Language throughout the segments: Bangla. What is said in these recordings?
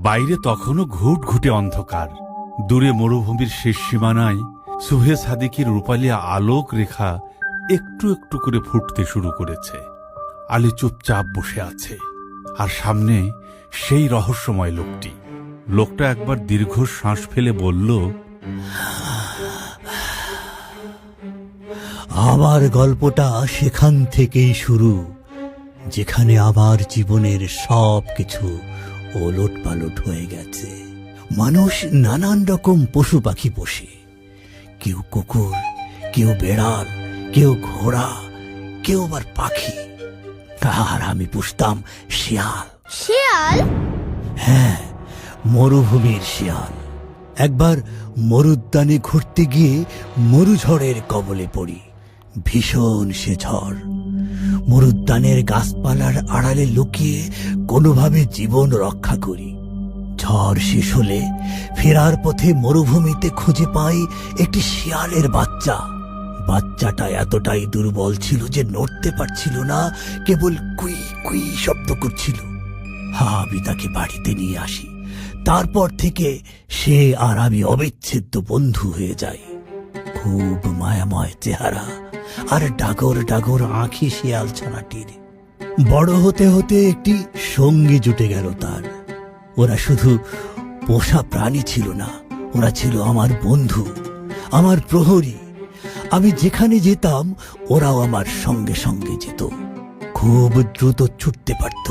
বাইরে তখনও ঘুটঘুটে অন্ধকার। দূরে মরুভূমির শেষ সীমানায় সুহে সাদিকের রূপালী আলোক রেখা একটু একটু করে ফুটতে শুরু করেছে। আলী চুপচাপ বসে আছে, আর সামনে সেই রহস্যময় লোকটি। লোকটা একবার দীর্ঘ শ্বাস ফেলে বলল, আমার গল্পটা সেখান থেকেই শুরু, যেখানে আমার জীবনের সব কিছু ওলট পালট হয়ে গেছে। মানুষ নানান রকম পশু পাখি পোষে, কেউ কুকুর, কেউ বেড়াল, কেউ ঘোড়া, কেউ আবার পাখি। আর আমি পুষতাম শিয়াল। শিয়াল? হ্যাঁ, মরুভূমির শিয়াল। একবার মরুদ্যানে ঘুরতে গিয়ে মরুঝড়ের কবলে পড়ি। ভীষণ সে ঝড়। মরুদ্যানের গাছপালার আড়ালে লুকিয়ে কোনোভাবে জীবন রক্ষা করি। ঝড় শেষ হলে ফেরার পথে মরুভূমিতে খুঁজে পাই একটি শিয়ালের বাচ্চা। বাচ্চাটা এতটাই দুর্বল ছিল যে নড়তে পারছিল না, কেবল কুই কুই শব্দ করছিল। আমি তাকে বাড়িতে নিয়ে আসি। তারপর থেকে সে আর আমি অবিচ্ছেদ্য বন্ধু হয়ে যাই। খুব মায়াময় চেহারা আর ডাগর ডাগর আঁখি শিয়াল ছানাটির। বড় হতে হতে একটি সঙ্গী জুটে গেল তার। ওরা শুধু পোষা প্রাণী ছিল না, ওরা ছিল আমার বন্ধু, আমার প্রহরী। আমি যেখানে যেতাম ওরাও আমার সঙ্গে সঙ্গে যেত। খুব দ্রুত ছুটতে পারত,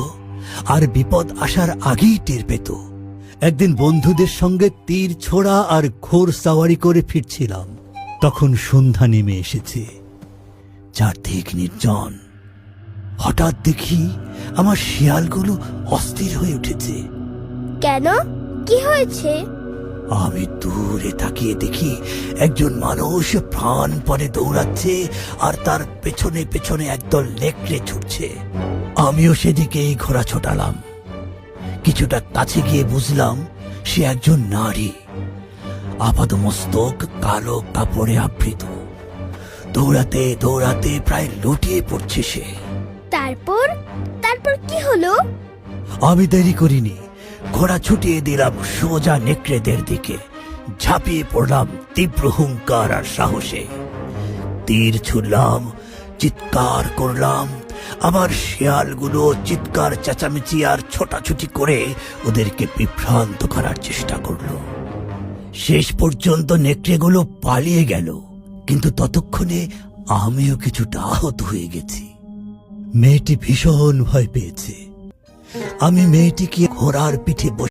আর বিপদ আসার আগেই টের পেত। একদিন বন্ধুদের সঙ্গে তীর ছোড়া আর ঘোর সাওয়ারি করে ফিরছিলাম। তখন সন্ধ্যা নেমে এসেছে, চারদিক নির্জন। হঠাৎ দেখি আমার শিয়ালগুলো অস্থির হয়ে উঠেছে। কেন? কি হয়েছে? আমি দূরে তাকিয়ে দেখি একজন মানুষ প্রাণপণে দৌড়াচ্ছে, আর তার পেছনে পেছনে একদল নেকড়ে ছুটছে। আমিও সেদিকেই ঘোড়া ছোটালাম। কিছুটা কাছে গিয়ে বুঝলাম সে একজন নারী, আপাদমস্তক কালো কাপড়ে আবৃত। দৌড়াতে দৌড়াতে প্রায় লুটিয়ে পড়ছে সে। তারপর তারপর কি হলো? আমি দেরি করিনি, ঘোড়া ছুটিয়ে দিলাম সোজা নেকড়েদের দিকে। ঝাঁপিয়ে পড়লাম তীব্র হুঙ্কার আর সাহসে। তীর ছুড়লাম, চিৎকার করলাম। আমার শিয়ালগুলো চিৎকার চেঁচামেচি আর ছোটাছুটি করে ওদেরকে বিভ্রান্ত করার চেষ্টা করলো। শেষ পর্যন্ত নেকড়েগুলো পালিয়ে গেল, কিন্তু ততক্ষণে আমিও কিছুটা আহত হয়ে গেছি। মেয়েটি ভীষণ ভয় পেয়েছে। আমি মেয়েটিকে ঘোড়ার পিঠে